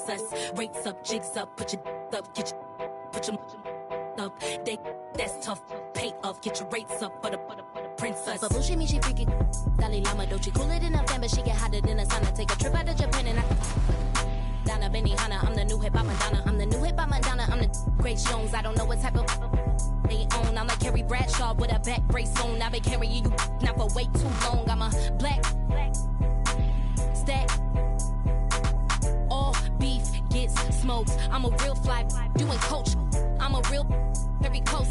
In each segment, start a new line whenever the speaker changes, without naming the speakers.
princess. Rates up, jigs up, put your up, get your up. That's tough. Pay up, get your rates up for the princess.
But bullshit me, she freaky. Dalai Lama, don't you cool it in a fan, but she get hotter than a sauna. Take a trip out to Japan and Donna Benihana, I'm the new hip hop Madonna. I'm the new hip hop Madonna. I'm the Grace Jones. I don't know what type of they own. I'm like Carrie Bradshaw with a back brace on. I've been carrying you not for way too long. I'm a black stack. All beef gets smoked. I'm a real fly. You and coach. I'm a real very close.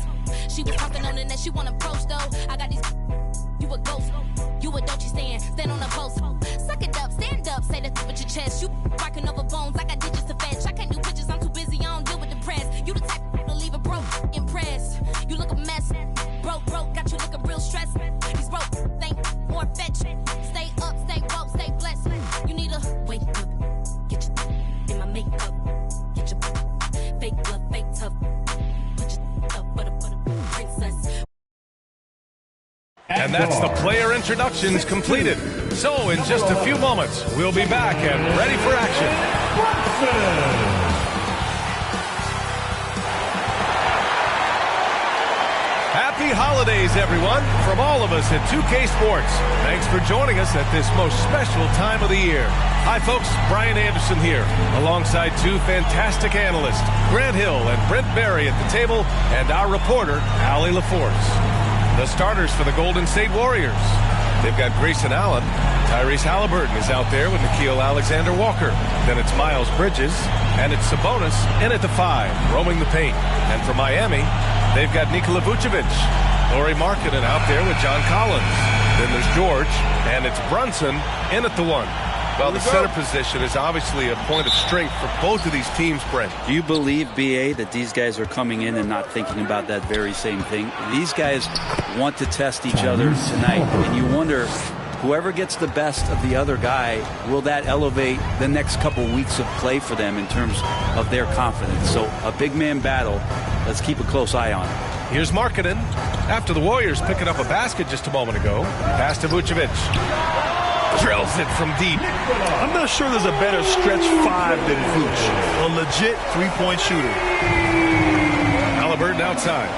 She was talking on the net. She want to approach though. I got these. You a ghost. You a don't you stand on a post. Suck it up, stand up, say that with your chest. You rocking over bones, I got digits to fetch. I can't do pictures, I'm too busy, I don't deal with the press. You the type to leave a broke, impressed. You look a mess, broke, got you looking real stressed. These broke, think more fetch. Stay up, stay woke, stay blessed. You need to wake up, get your in my makeup. Get your fake blood, fake tough. Put your up for the princess.
And that's the player introductions completed. So in just a few moments, we'll be back and ready for action. Happy holidays, everyone, from all of us at 2K Sports. Thanks for joining us at this most special time of the year. Hi, folks. Brian Anderson here, alongside two fantastic analysts, Grant Hill and Brent Berry at the table, and our reporter, Allie LaForce. The starters for the Golden State Warriors. They've got Grayson Allen. Tyrese Halliburton is out there with Nickeil Alexander-Walker. Then it's Miles Bridges, and it's Sabonis in at the 5, roaming the paint. And for Miami, they've got Nikola Vucevic. Lauri Markkanen out there with John Collins. Then there's George, and it's Brunson in at the 1. Well, the center position is obviously a point of strength for both of these teams, Brent.
Do you believe, B.A., that these guys are coming in and not thinking about that very same thing? These guys want to test each other tonight, and you wonder, whoever gets the best of the other guy, will that elevate the next couple weeks of play for them in terms of their confidence? So a big man battle. Let's keep a close eye on it.
Here's Markkanen after the Warriors picking up a basket just a moment ago. Pass to Vucevic. Drills it from deep.
I'm not sure there's a better stretch 5 than Vooch. A legit three-point shooter.
Halliburton outside.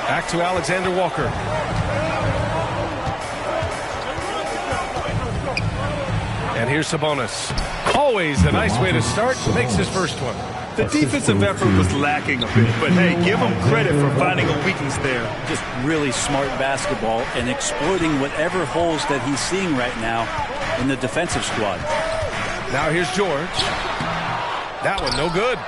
Back to Alexander Walker. And here's Sabonis. Always a nice way to start. Makes his first one.
The defensive effort was lacking a bit, but hey, give him credit for finding a weakness there.
Just really smart basketball and exploiting whatever holes that he's seeing right now in the defensive squad.
Now here's George. That one no good.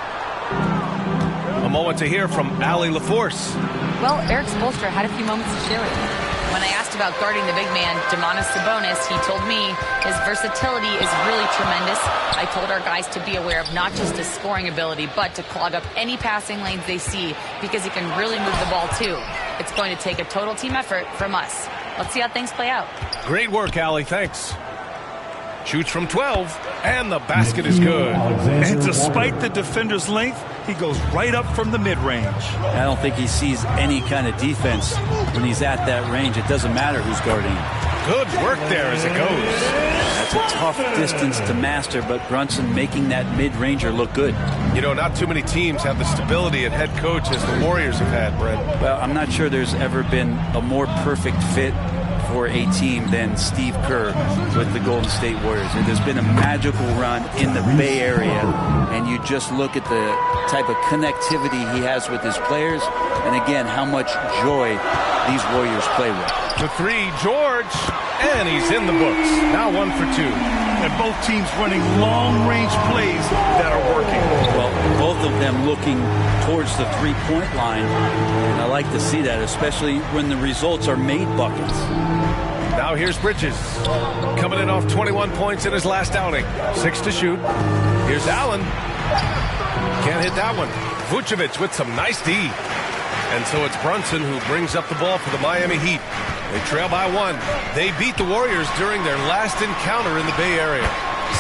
A moment to hear from Allie LaForce.
Well, Eric Spoelstra had a few moments to share with me. When I asked about guarding the big man, Domantas Sabonis, he told me his versatility is really tremendous. I told our guys to be aware of not just his scoring ability, but to clog up any passing lanes they see, because he can really move the ball too. It's going to take a total team effort from us. Let's see how things play out.
Great work, Allie. Thanks. Shoots from 12, and the basket is good.
And despite the defender's length, he goes right up from the mid-range.
I don't think he sees any kind of defense when he's at that range. It doesn't matter who's guarding him.
Good work there as it goes.
That's a tough distance to master, but Brunson making that mid-ranger look good.
You know, not too many teams have the stability at head coach as the Warriors have had, Brent.
Well, I'm not sure there's ever been a more perfect fit for a team than Steve Kerr with the Golden State Warriors. There's been a magical run in the Bay Area, and you just look at the type of connectivity he has with his players, and again, how much joy these Warriors play with.
The 3, George, and he's in the books. Now 1 for 2.
And both teams running long-range plays that are working.
Well, both of them looking towards the three-point line, and I like to see that, especially when the results are made buckets.
Now here's Bridges, coming in off 21 points in his last outing. 6 to shoot. Here's Allen. Can't hit that one. Vucevic with some nice D. And so it's Brunson who brings up the ball for the Miami Heat. They trail by 1. They beat the Warriors during their last encounter in the Bay Area.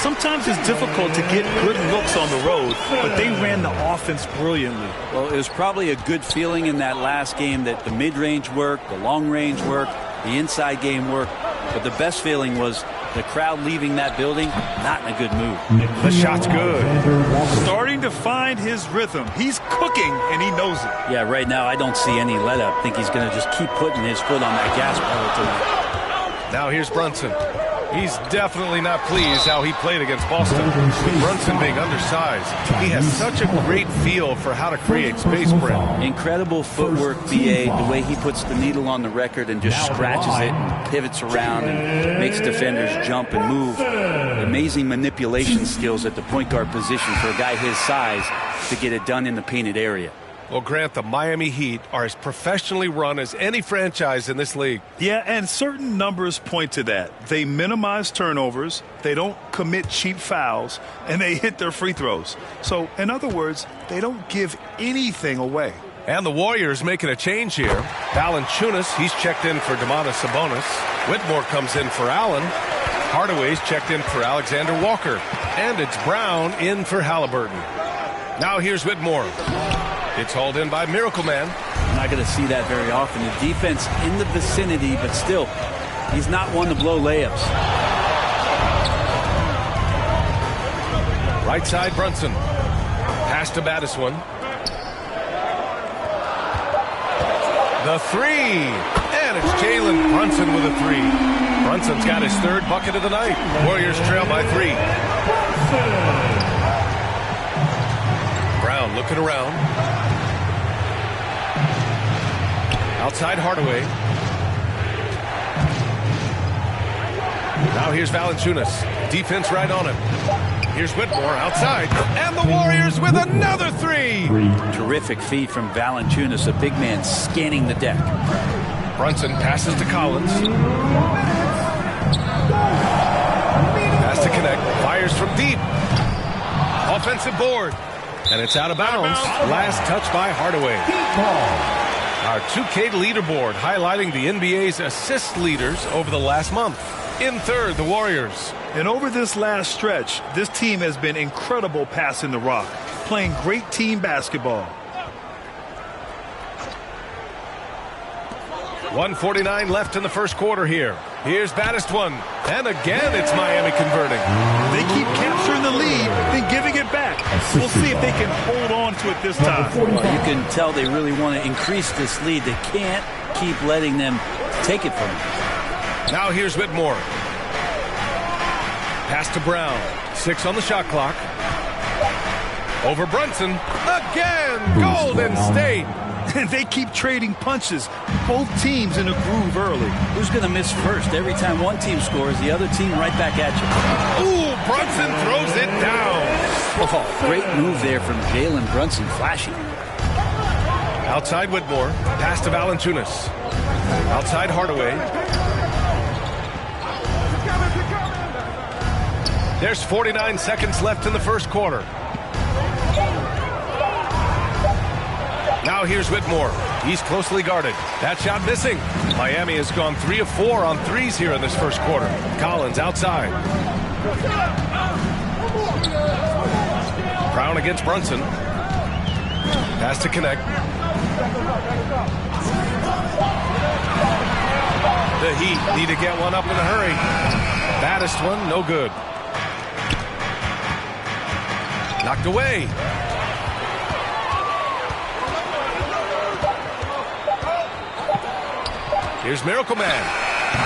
Sometimes it's difficult to get good looks on the road, but they ran the offense brilliantly.
Well, it was probably a good feeling in that last game that the mid-range worked, the long-range worked, the inside game worked, but the best feeling was The crowd leaving that building, not in a good mood.
The shot's good.
Starting to find his rhythm. He's cooking, and he knows it.
Yeah, right now I don't see any let up. I think he's going to just keep putting his foot on that gas pedal tonight.
Now here's Brunson. He's definitely not pleased how he played against Boston. With Brunson being undersized, he has such a great feel for how to create space for him.
Incredible footwork, BA, the way he puts the needle on the record and just scratches it and pivots around and makes defenders jump and move. Amazing manipulation skills at the point guard position for a guy his size to get it done in the painted area.
Well, Grant, the Miami Heat are as professionally run as any franchise in this league.
Yeah, and certain numbers point to that. They minimize turnovers, they don't commit cheap fouls, and they hit their free throws. So, in other words, they don't give anything away.
And the Warriors making a change here. Valanciunas, he's checked in for Domantas Sabonis. Whitmore comes in for Allen. Hardaway's checked in for Alexander Walker. And it's Brown in for Halliburton. Now here's Whitmore. It's hauled in by Miracle Man.
I'm not going to see that very often. The defense in the vicinity, but still, he's not one to blow layups.
Right side, Brunson. Pass to Battiswan. The three. And it's Jalen Brunson with a three. Brunson's got his third bucket of the night. Warriors trail by 3. Brown looking around. Outside Hardaway. Now here's Valanciunas. Defense right on him. Here's Whitmore outside. And the Warriors with another 3.
Terrific feed from Valanciunas, a big man scanning the deck.
Brunson passes to Collins. Pass to connect. Fires from deep. Offensive board. And it's out of bounds. Last touch by Hardaway. Our 2K leaderboard highlighting the NBA's assist leaders over the last month. In third, the Warriors.
And over this last stretch, this team has been incredible passing the rock, playing great team basketball.
1:49 left in the first quarter here. Here's Battiswan. And again, it's Miami converting.
They keep capturing the lead, then giving it back. We'll see if they can hold on to it this time.
Well, you can tell they really want to increase this lead. They can't keep letting them take it from them.
Now here's Whitmore. Pass to Brown. 6 on the shot clock. Over Brunson. Again, Golden State.
And they keep trading punches. Both teams in a groove early.
Who's going to miss first? Every time one team scores, the other team right back at you.
Ooh, Brunson throws it down.
Oh, great move there from Jalen Brunson, flashing.
Outside Whitmore. Pass to Valanciunas. Outside Hardaway. There's 49 seconds left in the first quarter. Now here's Whitmore. He's closely guarded. That shot missing. Miami has gone 3 of 4 on threes here in this first quarter. Collins outside. Brown against Brunson. Pass to connect. The Heat need to get one up in a hurry. Baddest one, no good. Knocked away. Here's Miracle Man.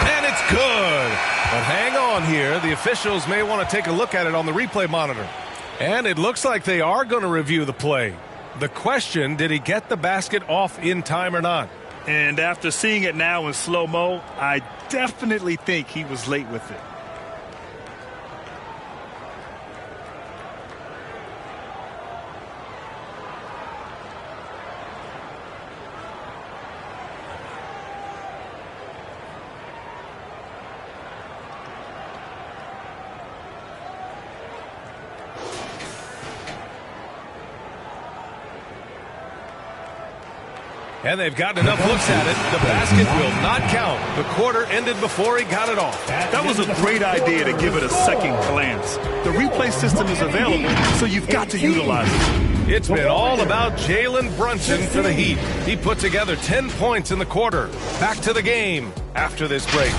And it's good. But hang on here. The officials may want to take a look at it on the replay monitor. And it looks like they are going to review the play. The question, did he get the basket off in time or not?
And after seeing it now in slow-mo, I definitely think he was late with it.
And they've gotten enough looks at it. The basket will not count. The quarter ended before he got it off.
That was a great idea to give it a second glance. The replay system is available, so you've got to utilize it.
It's been all about Jalen Brunson for the Heat. He put together 10 points in the quarter. Back to the game after this break.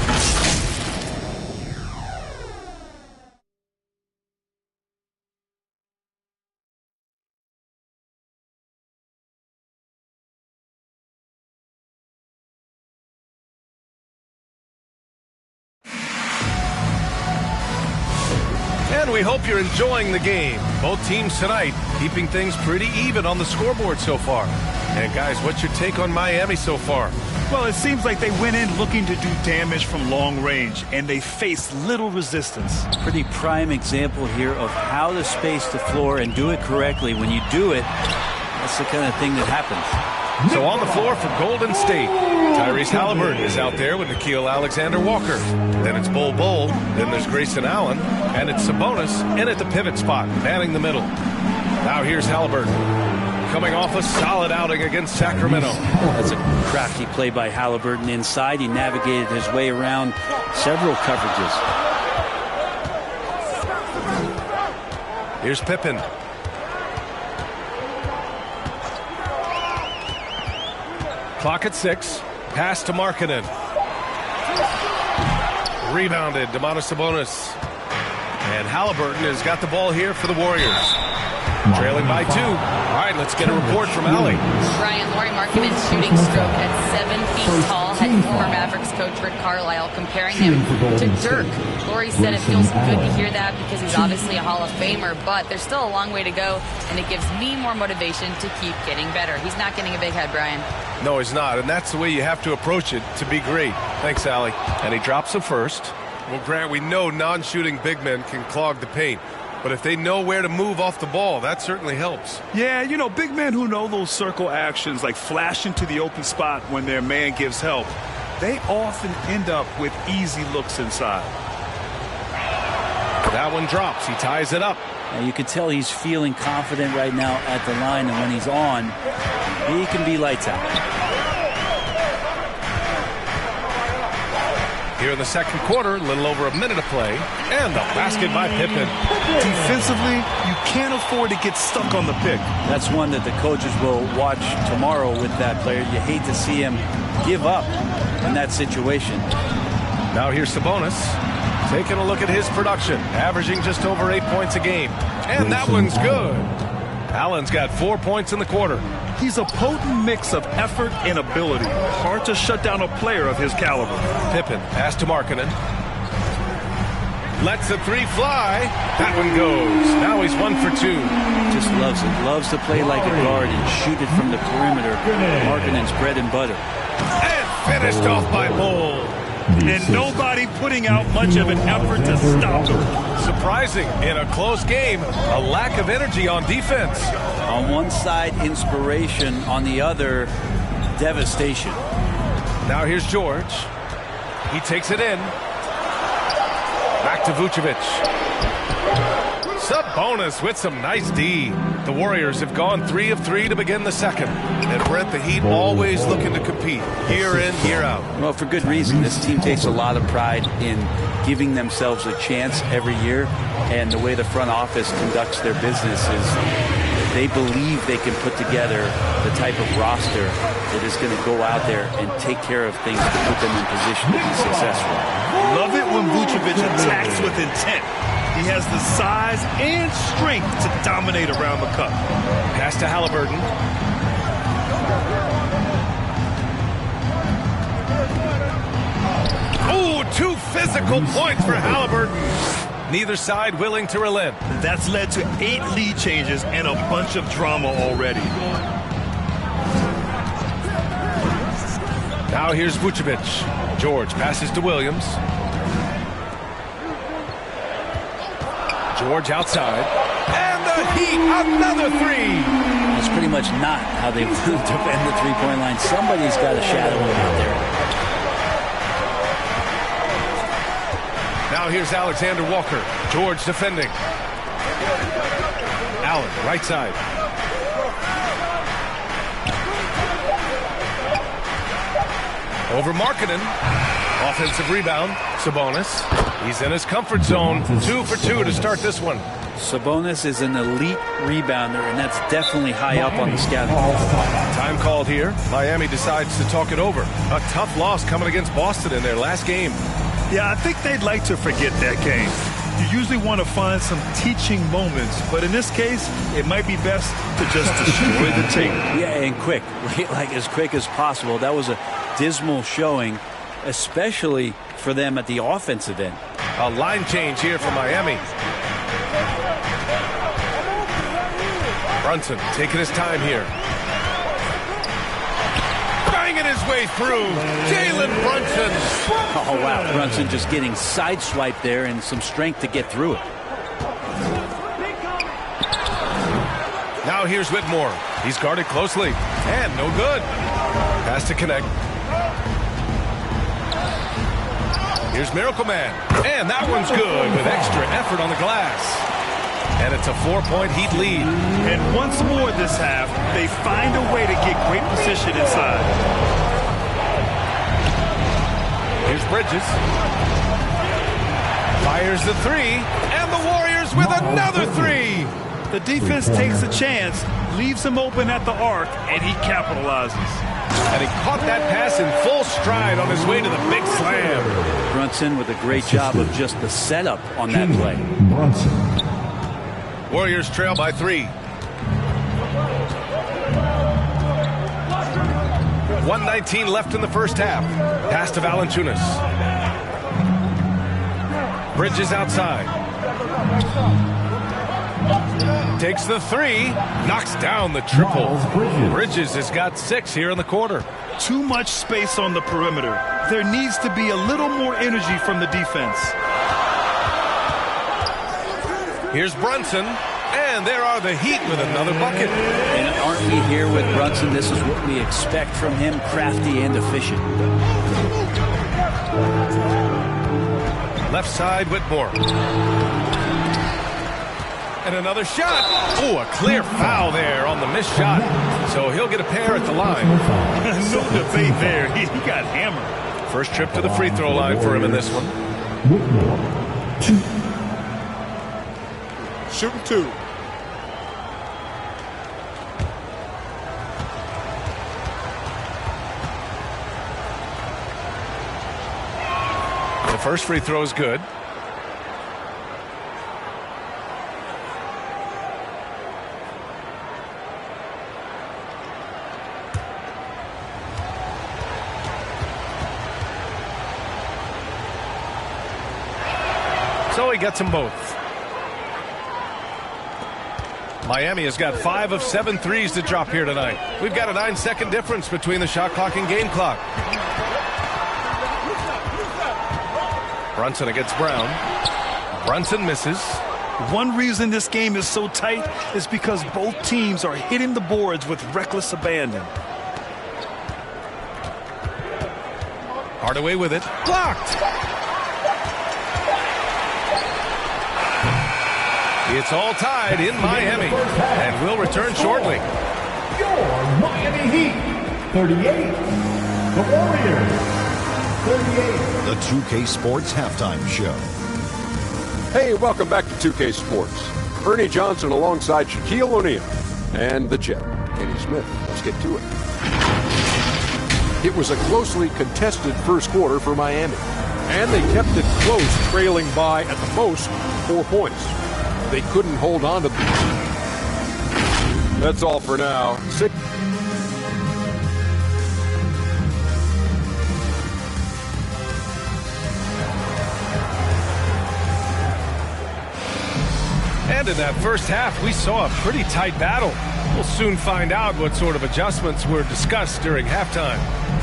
And we hope you're enjoying the game. Both teams tonight keeping things pretty even on the scoreboard so far. And guys, what's your take on Miami so far?
Well, it seems like they went in looking to do damage from long range, and they faced little resistance.
Pretty prime example here of how to space the floor and do it correctly. When you do it, that's the kind of thing that happens.
So on the floor for Golden State, Tyrese Halliburton is out there with Nickeil Alexander-Walker. Then it's Bol Bol, then there's Grayson Allen, and it's Sabonis in at the pivot spot, manning the middle. Now here's Halliburton, coming off a solid outing against Sacramento.
That's a crafty play by Halliburton inside. He navigated his way around several coverages.
Here's Pippen. Clock at 6. Pass to Markkanen. Rebounded, Domantas Sabonis. And Halliburton has got the ball here for the Warriors. Trailing by 2. All right, let's get a report from Allie.
Brian, Lauri Markkanen's shooting stroke at 7 feet tall had former Mavericks coach Rick Carlisle comparing him to Dirk. Lauri said it feels good to hear that because he's obviously a Hall of Famer, but there's still a long way to go, and it gives me more motivation to keep getting better. He's not getting a big head, Brian.
No, he's not, and that's the way you have to approach it to be great. Thanks, Allie. And he drops it first. Well, Grant, we know non-shooting big men can clog the paint. But if they know where to move off the ball, that certainly helps.
Yeah, you know, big men who know those circle actions, like flashing to the open spot when their man gives help, they often end up with easy looks inside.
That one drops. He ties it up.
Now you can tell he's feeling confident right now at the line, and when he's on, he can be lights out.
Here in the second quarter, a little over a minute to play, and the basket by Pippen.
Defensively, you can't afford to get stuck on the pick.
That's one that the coaches will watch tomorrow with that player. You hate to see him give up in that situation.
Now here's Sabonis, taking a look at his production, averaging just over 8 points a game. And that one's good. Allen's got 4 points in the quarter.
He's a potent mix of effort and ability. Hard to shut down a player of his caliber.
Pippen, pass to Markkanen. Lets the 3 fly. That one goes. Now he's 1 for 2.
Just loves it. Loves to play like a guard and shoot it from the perimeter. Markkanen's bread and butter.
And finished off by Bol.
And nobody putting out much of an effort to stop him.
Surprising in a close game, a lack of energy on defense.
On one side, inspiration. On the other, devastation.
Now here's George. He takes it in. Back to Vucevic. Sabonis with some nice D. The Warriors have gone 3 of 3 to begin the second. And Brent, the Heat always looking to compete year in, year out.
Well, for good reason. This team takes a lot of pride in giving themselves a chance every year. And the way the front office conducts their business is they believe they can put together the type of roster that is going to go out there and take care of things to put them in position to be successful.
Love it when Vucevic attacks with intent. He has the size and strength to dominate around the cup.
Pass to Halliburton. Oh, 2 physical points for Halliburton. Neither side willing to relent.
That's led to 8 lead changes and a bunch of drama already.
Now here's Vucevic. George passes to Williams. George outside. And the Heat, another 3.
That's pretty much not how they defend the three-point line. Somebody's got to shadow him out there.
Now here's Alexander Walker. George defending. Allen, right side. Over Markkanen. Offensive rebound. Sabonis. He's in his comfort zone. 2 for 2 to start this one.
Sabonis is an elite rebounder, and that's definitely high up on the scouting list.
Time called here. Miami decides to talk it over. A tough loss coming against Boston in their last game.
Yeah, I think they'd like to forget that game. You usually want to find some teaching moments, but in this case, it might be best to just destroy the tape.
Yeah, and quick, like as quick as possible. That was a dismal showing, especially for them at the offensive end.
A line change here for Miami. Brunson taking his time here. Banging his way through. Jalen Brunson.
Oh, wow. Brunson just getting sideswiped there and some strength to get through it.
Now here's Whitmore. He's guarded closely. And no good. Has to connect. Here's Miracle Man. And that one's good with extra effort on the glass. And it's a 4-point Heat lead.
And once more this half, they find a way to get great position inside.
Here's Bridges. Fires the three. And the Warriors with another three.
The defense takes a chance, leaves him open at the arc, and he capitalizes.
And he caught that pass in full stride on his way to the big slam.
Brunson with a great job of just the setup on that play.
Warriors trail by 3. 1:19 left in the first half. Pass to Valanciunas. Bridges outside. Takes the three. Knocks down the triple. Bridges has got 6 here in the quarter.
Too much space on the perimeter. There needs to be a little more energy from the defense.
Here's Brunson. And there are the Heat with another bucket.
And aren't we here with Brunson? This is what we expect from him, crafty and efficient.
Left side, Whitmore. And another shot. Oh, a clear foul there on the missed shot. So he'll get a pair at the line.
No debate there. He got hammered.
First trip to the free throw line for him in this one.
Shooting 2.
The first free throw is good. So he gets them both. Miami has got 5 of 7 threes to drop here tonight. We've got a 9-second difference between the shot clock and game clock. Brunson against Brown. Brunson misses.
One reason this game is so tight is because both teams are hitting the boards with reckless abandon.
Hardaway with it. Blocked. It's all tied in Miami, and we'll return shortly.
Your Miami Heat, 38. The Warriors, 38.
The 2K Sports Halftime Show.
Hey, welcome back to 2K Sports. Ernie Johnson alongside Shaquille O'Neal and the Jet, Kenny Smith. Let's get to it. It was a closely contested first quarter for Miami, and they kept it close, trailing by at the most 4 points. They couldn't hold on to them. That's all for now. 6.
And in that first half, we saw a pretty tight battle. We'll soon find out what sort of adjustments were discussed during halftime.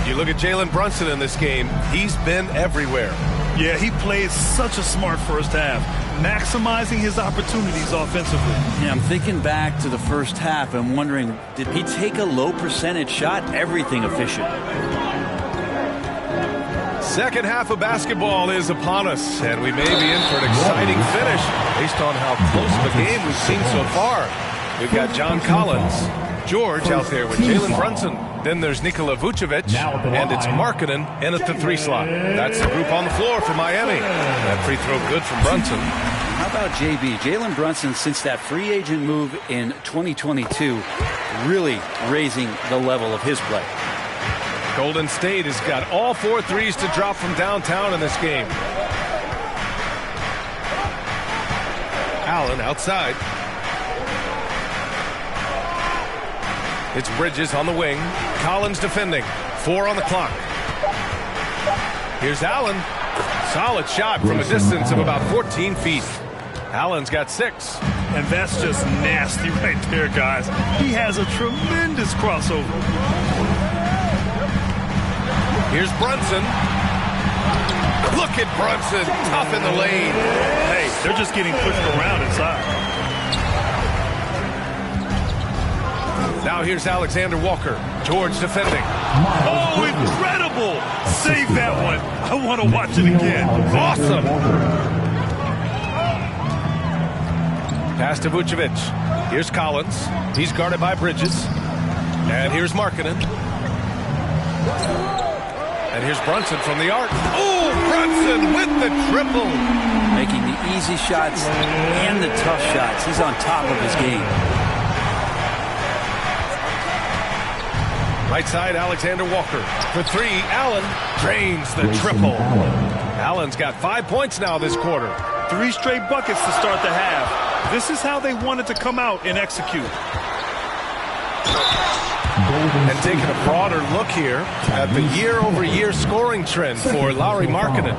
You look at Jalen Brunson in this game, he's been everywhere.
Yeah, he played such a smart first half, maximizing his opportunities offensively.
Yeah, I'm thinking back to the first half and wondering, did he take a low percentage shot? Everything efficient.
Second half of basketball is upon us, and we may be in for an exciting finish based on how close of a game we've seen so far. We've got John Collins, George out there with Jalen Brunson. Then there's Nikola Vucevic, and it's Markkanen in at the 3 slot. That's the group on the floor for Miami. That free throw good from Brunson.
How about JB? Jalen Brunson, since that free agent move in 2022, really raising the level of his play.
Golden State has got all 4 threes to drop from downtown in this game. Allen outside. It's Bridges on the wing. Collins defending. 4 on the clock. Here's Allen. Solid shot from a distance of about 14 feet. Allen's got 6.
And that's just nasty right there, guys. He has a tremendous crossover.
Here's Brunson. Look at Brunson, tough in the lane.
Hey, they're just getting pushed around inside.
Now here's Alexander Walker. George defending.
Oh, incredible! Save that one. I want to watch it again.
Awesome. Pass to Vucevic. Here's Collins. He's guarded by Bridges. And here's Markkanen. And here's Brunson from the arc. Oh, Brunson with the triple.
Making the easy shots and the tough shots. He's on top of his game.
Right side, Alexander Walker. For three, Allen drains the triple. Allen's got 5 points now this quarter.
3 straight buckets to start the half. This is how they wanted to come out and execute.
And taking a broader look here at the year-over-year scoring trend for Lauri Markkanen.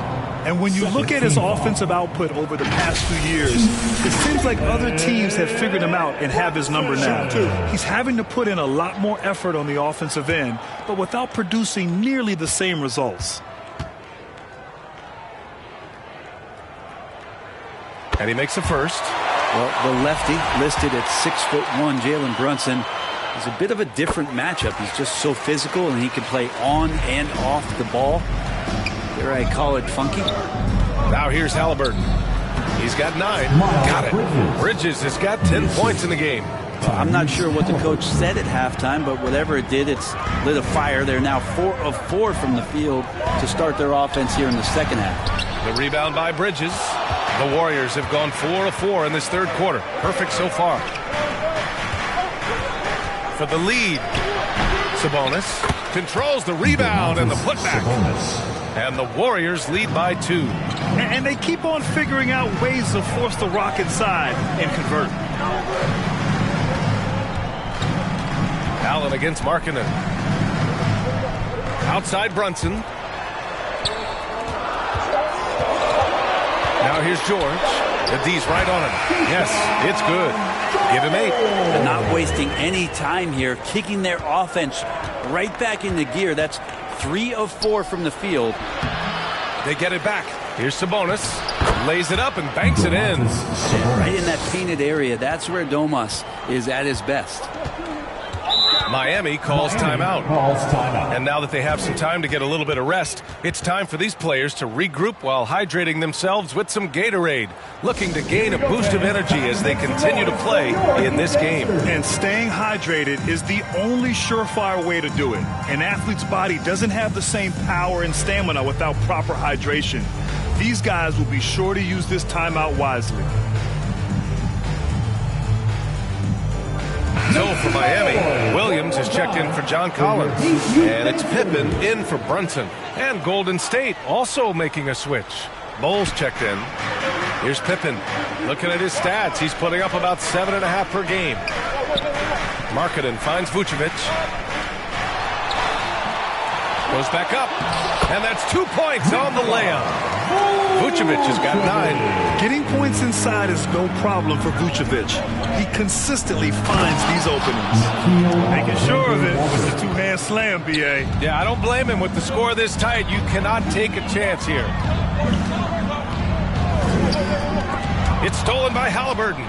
And when you look at his offensive output over the past few years, it seems like other teams have figured him out and have his number now. He's having to put in a lot more effort on the offensive end, but without producing nearly the same results.
And he makes the first.
Well, the lefty listed at 6'1", Jalen Brunson, is a bit of a different matchup. He's just so physical, and he can play on and off the ball. Dare I call it funky?
Now here's Halliburton. He's got 9. Got it. Bridges has got 10 points in the game.
I'm not sure what the coach said at halftime, but whatever it did, it's lit a fire. They're now 4 of 4 from the field to start their offense here in the second half.
The rebound by Bridges. The Warriors have gone 4 of 4 in this third quarter. Perfect so far. For the lead, Sabonis controls the rebound and the putback. And the Warriors lead by 2.
And they keep on figuring out ways to force the rock inside and convert.
Allen against Markkanen. Outside Brunson. Now here's George. The D's right on him. Yes, it's good. Give him 8.
They're not wasting any time here, kicking their offense right back into gear. That's 3 of 4 from the field.
They get it back. Here's Sabonis. Lays it up and banks it in.
Right in that painted area. That's where Domas is at his best.
Miami calls timeout. And now that they have some time to get a little bit of rest, it's time for these players to regroup while hydrating themselves with some Gatorade, looking to gain a boost of energy as they continue to play in this game.
And staying hydrated is the only surefire way to do it. An athlete's body doesn't have the same power and stamina without proper hydration. These guys will be sure to use this timeout wisely.
So for Miami, Williams has checked in for John Collins. And it's Pippen in for Brunson. And Golden State also making a switch. Bowles checked in. Here's Pippen. Looking at his stats, he's putting up about 7.5 per game. Markkanen finds Vucevic. Goes back up. And that's 2 points on the layup. Vucevic has got 9.
Getting points inside is no problem for Vucevic. He consistently finds these openings. Making sure of it with the two-hand slam, B.A.
Yeah, I don't blame him. With the score this tight, you cannot take a chance here. It's stolen by Halliburton.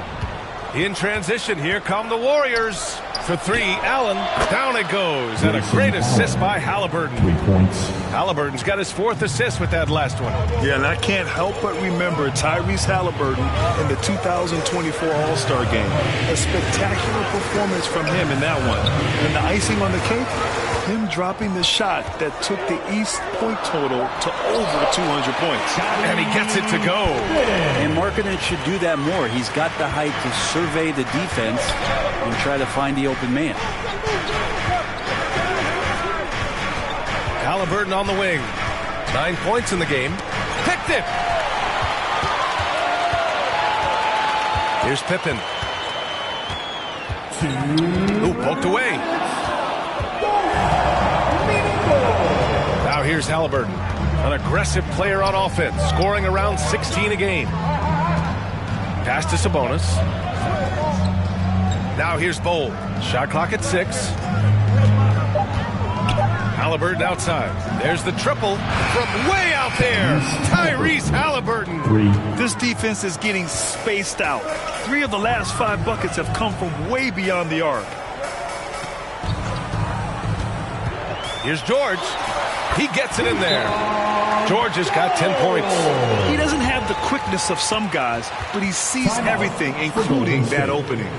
In transition, here come the Warriors. For 3, Allen. Down it goes. And a great assist by Halliburton.
3 points.
Halliburton's got his 4th assist with that last one.
Yeah, and I can't help but remember Tyrese Halliburton in the 2024 All-Star game. A spectacular performance from him in that one. And the icing on the cake, him dropping the shot that took the East point total to over 200 points.
And he gets it to go.
And Markkanen should do that more. He's got the height to survey the defense and try to find the open man.
Halliburton on the wing. 9 points in the game. Picked it. Here's Pippen. Ooh, poked away. Now here's Halliburton. An aggressive player on offense, scoring around 16 a game. Pass to Sabonis. Now here's Bold. Shot clock at 6. Halliburton outside. There's the triple from way out there. Tyrese Halliburton.
This defense is getting spaced out. 3 of the last 5 buckets have come from way beyond the arc.
Here's George. He gets it in there. George has got 10 points.
He doesn't have the quickness of some guys, but he sees everything, including that opening.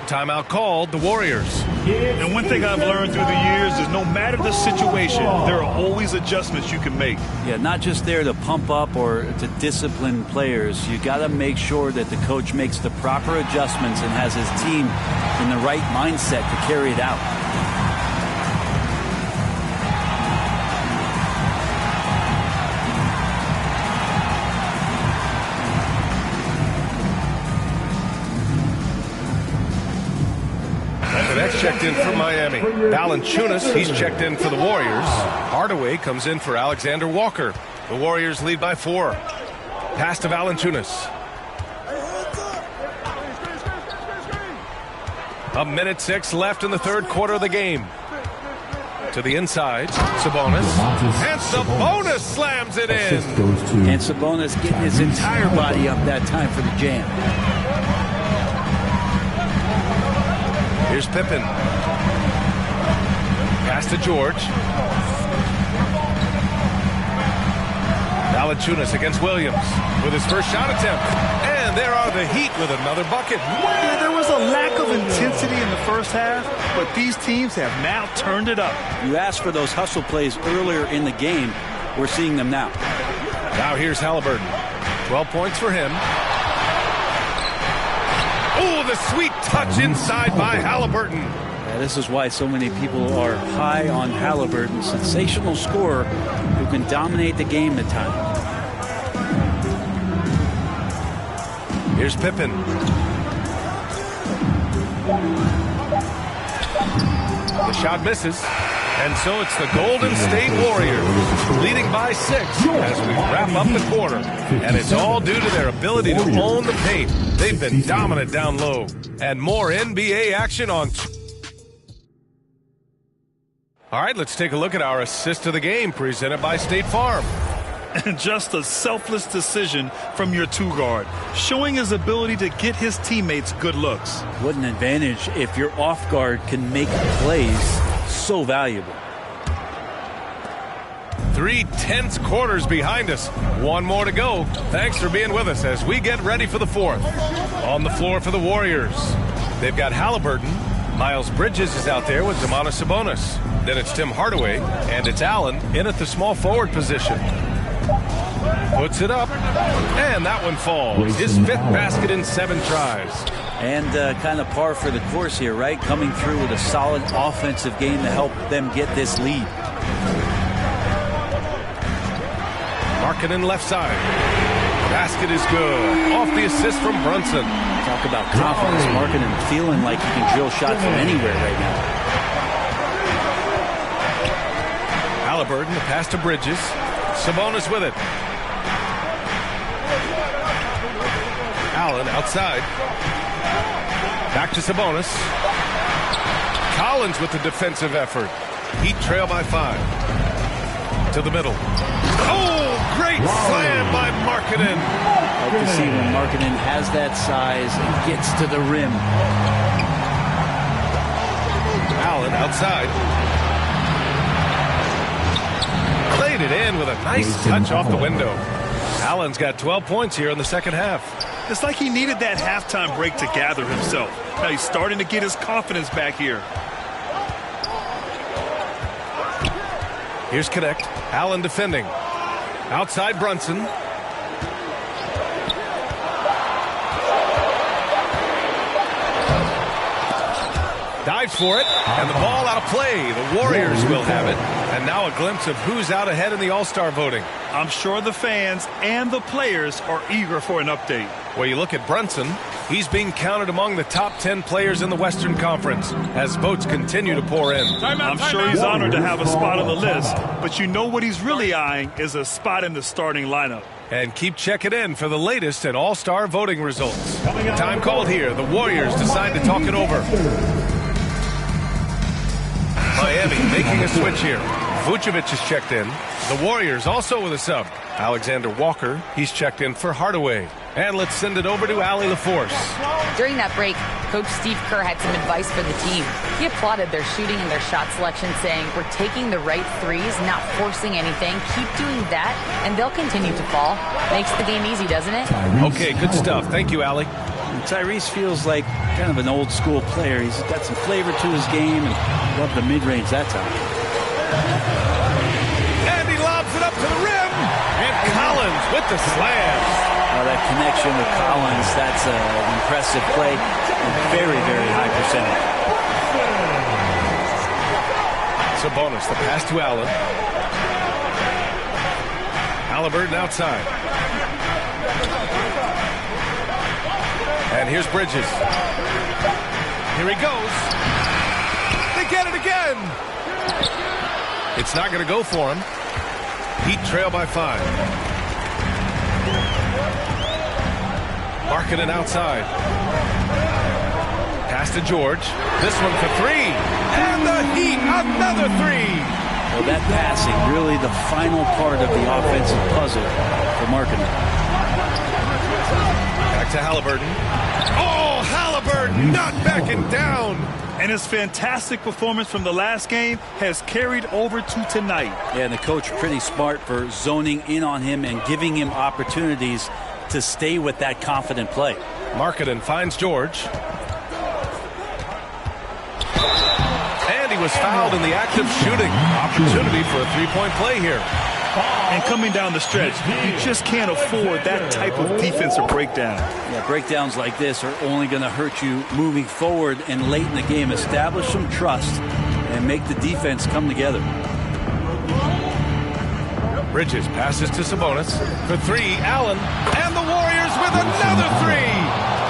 Timeout called, the Warriors.
And one thing I've learned through the years is no matter the situation, there are always adjustments you can make.
Yeah, not just there to pump up or to discipline players. You got to make sure that the coach makes the proper adjustments and has his team in the right mindset to carry it out.
Checked in for Miami. Valanciunas, he's checked in for the Warriors. Hardaway comes in for Alexander Walker. The Warriors lead by 4. Pass to Valanciunas. A minute 6 left in the third quarter of the game. To the inside, Sabonis. And Sabonis slams it in.
And Sabonis getting his entire body up that time for the jam.
Here's Pippen. Pass to George. Valanciunas against Williams with his first shot attempt. And there are the Heat with another bucket.
Yeah, there was a lack of intensity in the first half, but these teams have now turned it up.
You asked for those hustle plays earlier in the game. We're seeing them now.
Now here's Halliburton. 12 points for him. Oh, the sweet touch inside by Halliburton.
Yeah, this is why so many people are high on Halliburton. Sensational scorer who can dominate the game at times.
Here's Pippen. The shot misses. And so it's the Golden State Warriors leading by 6 as we wrap up the quarter. And it's all due to their ability to own the paint. They've been dominant down low. And more NBA action on... All right, let's take a look at our assist of the game presented by State Farm.
And just a selfless decision from your 2-guard, showing his ability to get his teammates good looks.
What an advantage if your off guard can make plays so valuable.
3 tense quarters behind us. 1 more to go. Thanks for being with us as we get ready for the 4th. On the floor for the Warriors, they've got Halliburton. Miles Bridges is out there with Domantas Sabonis. Then it's Tim Hardaway, and it's Allen in at the small forward position. Puts it up, and that one falls. His 5th basket in 7 tries.
And kind of par for the course here, right? Coming through with a solid offensive game to help them get this lead.
Markkanen left side. Basket is good. Off the assist from Brunson.
Talk about confidence. Markkanen feeling like he can drill shots from anywhere right now.
Halliburton, the pass to Bridges. Sabonis with it. Allen outside. Back to Sabonis. Collins with the defensive effort. Heat trail by 5. To the middle. Oh, great slam by Markkanen.
I like to see when Markkanen has that size and gets to the rim.
Allen outside. Played it in with a nice touch off the window. Allen's got 12 points here in the second half.
It's like he needed that halftime break to gather himself. Now he's starting to get his confidence back here.
Here's Connect. Allen defending. Outside Brunson. Dives for it, and the ball out of play. The Warriors will have it. And now a glimpse of who's out ahead in the All-Star voting.
I'm sure the fans and the players are eager for an update.
Well, you look at Brunson. He's being counted among the top 10 players in the Western Conference as votes continue to pour in.
I'm sure he's honored to have a spot on the list, but you know what he's really eyeing is a spot in the starting lineup.
And keep checking in for the latest at All-Star voting results. Time called here. The Warriors decide to talk it over. Miami making a switch here. Vucevic is checked in. The Warriors also with a sub. Alexander Walker, he's checked in for Hardaway. And let's send it over to Allie LaForce.
During that break, Coach Steve Kerr had some advice for the team. He applauded their shooting and their shot selection, saying, "We're taking the right threes, not forcing anything. Keep doing that, and they'll continue to fall." Makes the game easy, doesn't it?
Okay, good stuff. Thank you, Allie.
Tyrese feels like kind of an old school player. He's got some flavor to his game and love the mid-range that time.
And he lobs it up to the rim. And Collins with the slam.
That connection with Collins, that's an impressive play. Very, very high percentage.
Sabonis, the pass to Allen. Halliburton outside. And here's Bridges. Here he goes. They get it again. It's not going to go for him. Heat trail by 5. Markkanen outside. Pass to George. This one for 3. And the Heat, another 3.
Well, that passing, really the final part of the offensive puzzle for Markkanen.
Back to Halliburton. Oh, Halliburton not backing down.
And his fantastic performance from the last game has carried over to tonight.
Yeah, and the coach pretty smart for zoning in on him and giving him opportunities to stay with that confident play.
Markkanen finds George. And he was fouled in the act of shooting. Opportunity for a three-point play here.
And coming down the stretch, you just can't afford that type of defensive breakdown.
Yeah, breakdowns like this are only going to hurt you moving forward and late in the game. Establish some trust and make the defense come together.
Bridges passes to Sabonis. For 3, Allen. And the Warriors with another 3.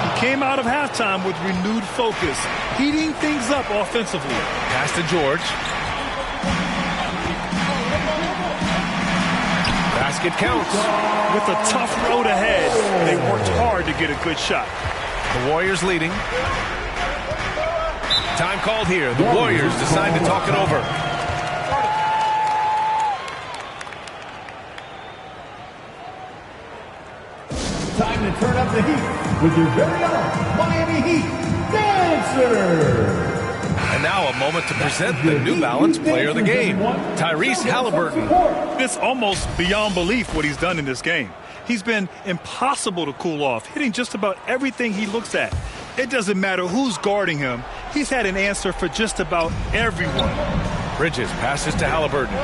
He came out of halftime with renewed focus, heating things up offensively.
Pass to George. Basket counts.
With a tough road ahead, they worked hard to get a good shot.
The Warriors leading. Time called here. The Warriors decide to talk it over.
Time to turn up the heat with your very own Miami Heat Dancer.
And now a moment to present the New Balance Player of the Game, Tyrese Halliburton.
It's almost beyond belief what he's done in this game. He's been impossible to cool off, hitting just about everything he looks at. It doesn't matter who's guarding him. He's had an answer for just about everyone.
Bridges passes to Halliburton.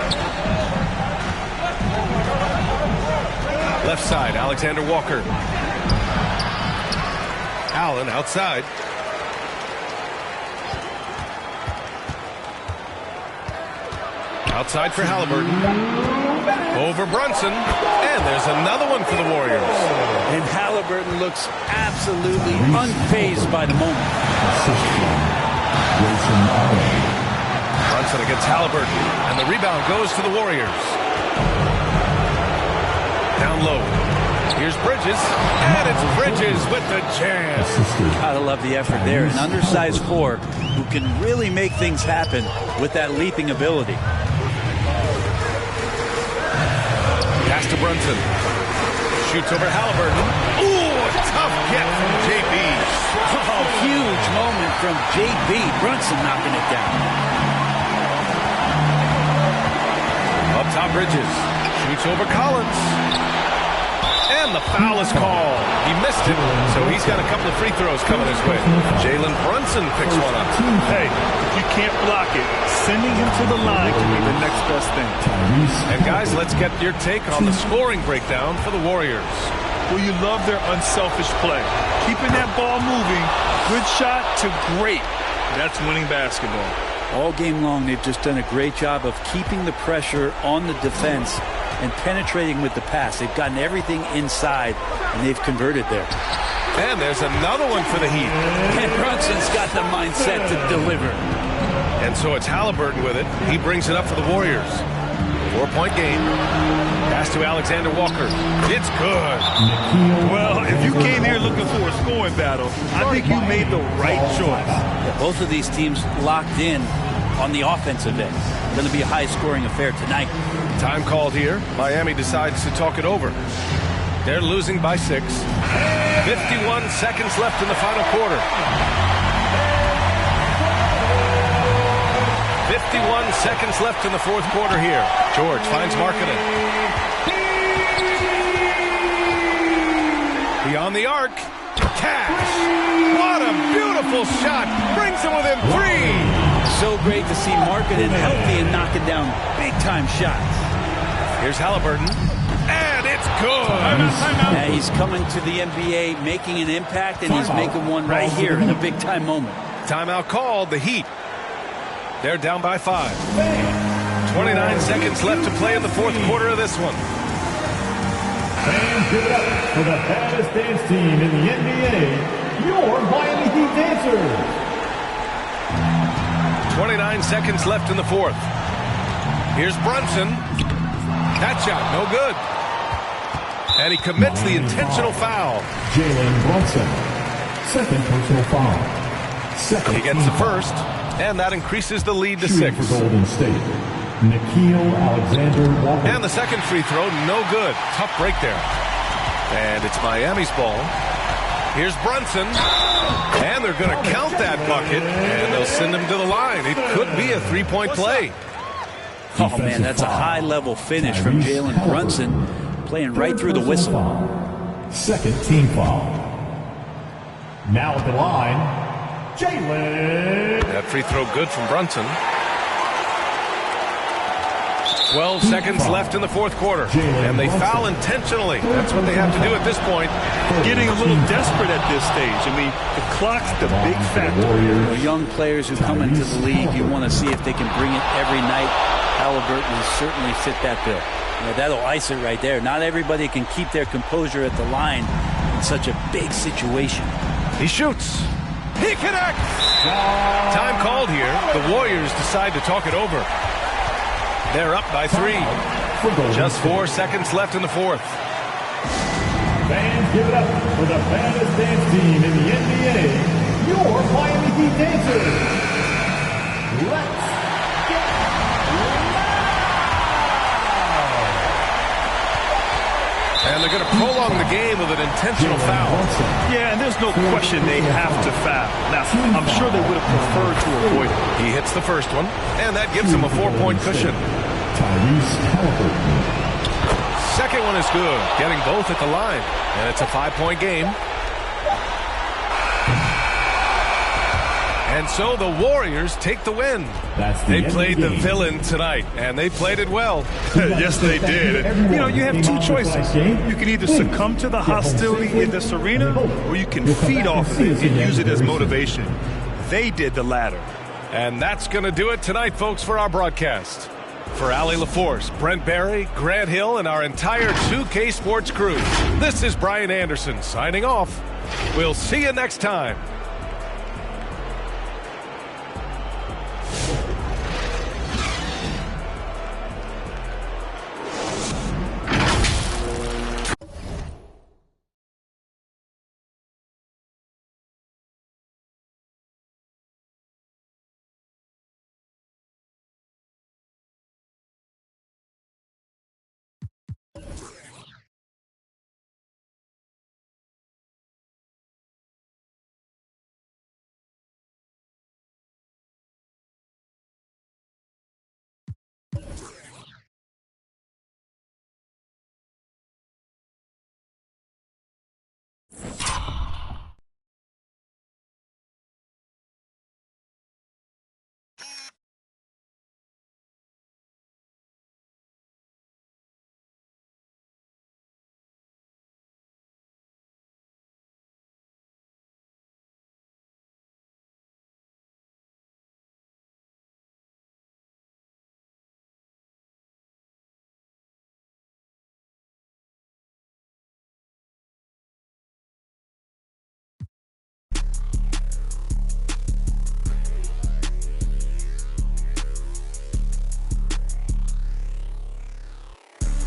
Left side, Alexander Walker. Allen outside. Outside for Halliburton. Over Brunson. And there's another one for the Warriors.
And Halliburton looks absolutely unfazed by the moment.
Brunson against Halliburton. And the rebound goes to the Warriors. Down low. Here's Bridges. And it's Bridges with the jam.
Gotta love the effort there. An undersized 4 who can really make things happen with that leaping ability.
Pass to Brunson. Shoots over Halliburton. Ooh, a tough get from JB.
Oh, huge moment from JB. Brunson knocking it down.
Up top, Bridges. Shoots over Collins. And the foul is called. He missed it, so he's got a couple of free throws coming his way. Jalen Brunson picks one up.
Hey, if you can't block it, sending him to the line can be the next best thing.
And guys, let's get your take on the scoring breakdown for the Warriors.
Well, you love their unselfish play. Keeping that ball moving, good shot to great. That's winning basketball.
All game long, they've just done a great job of keeping the pressure on the defense and penetrating with the pass. They've gotten everything inside, and they've converted there.
And there's another one for the Heat.
And Brunson's got the mindset to deliver.
And so it's Halliburton with it. He brings it up for the Warriors. 4-point game. Pass to Alexander Walker. It's good.
Well, if you came here looking for a scoring battle, I think you made the right choice.
Yeah, both of these teams locked in on the offensive end. Going to be a high-scoring affair tonight.
Time called here. Miami decides to talk it over. They're losing by 6. 51 seconds left in the final quarter. 51 seconds left in the fourth quarter here. George finds Markkanen. Beyond the arc. Cash. What a beautiful shot. Brings him within 3.
So great to see Markkanen healthy and knocking down big-time shots.
Here's Halliburton. And it's good.
Yeah, he's coming to the NBA, making an impact, and he's making one right here in a big-time moment.
Timeout called. The Heat. They're down by 5. 29 seconds left to play in the fourth quarter of this one.
Fans, give it up for the baddest dance team in the NBA, your Miami Heat Dancers.
29 seconds left in the fourth. Here's Brunson. That shot, no good. And he commits the intentional foul.
Jalen Brunson, second personal foul. Second
he gets the first, and that increases the lead to 6.
For Golden State, Nickeil Alexander-Walker.
And the second free throw, no good. Tough break there. And it's Miami's ball. Here's Brunson. And they're going to count that bucket, and they'll send him to the line. It could be a 3-point play.
Oh, man, that's a high-level finish from Jalen Brunson, playing right through the whistle.
Second team foul. Now at the line, Jalen.
That free throw good from Brunson. 12 seconds left in the fourth quarter, and they foul intentionally. That's what they have to do at this point.
Getting a little desperate at this stage. I mean, the clock's the big factor.
Young players who come into the league, you want to see if they can bring it every night. Halliburton will certainly fit that bill. That'll ice it right there. Not everybody can keep their composure at the line in such a big situation.
He shoots. He connects. Time called here. The Warriors decide to talk it over. They're up by 3. Just 4 seconds left in the fourth.
Fans, give it up for the baddest dance team in the NBA, your Miami Heat Dancers. Let's get loud!
And they're going to prolong the game with an intentional foul.
Yeah, and there's no question they have to foul. Now, I'm sure they would have preferred to avoid it.
He hits the first one, and that gives him a 4-point cushion. Second one is good, getting both at the line, and it's a 5-point game. And so the Warriors take the win. They played the villain tonight, and they played it well.
Yes, they did. You know, you have two choices. You can either succumb to the hostility in this arena, or you can feed off of it and use it as motivation. They did the latter.
And that's going to do it tonight, folks, for our broadcast. For Allie LaForce, Brent Barry, Grant Hill, and our entire 2K Sports crew, this is Brian Anderson signing off. We'll see you next time.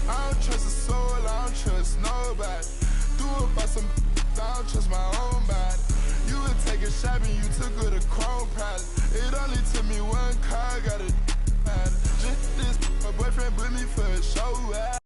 I don't trust a soul, I don't trust nobody. Do it by some, I don't trust my own body. You would take a shot and you took her to Chrome Palace. It only took me one car, got a matter. Just this, my boyfriend put me for a show.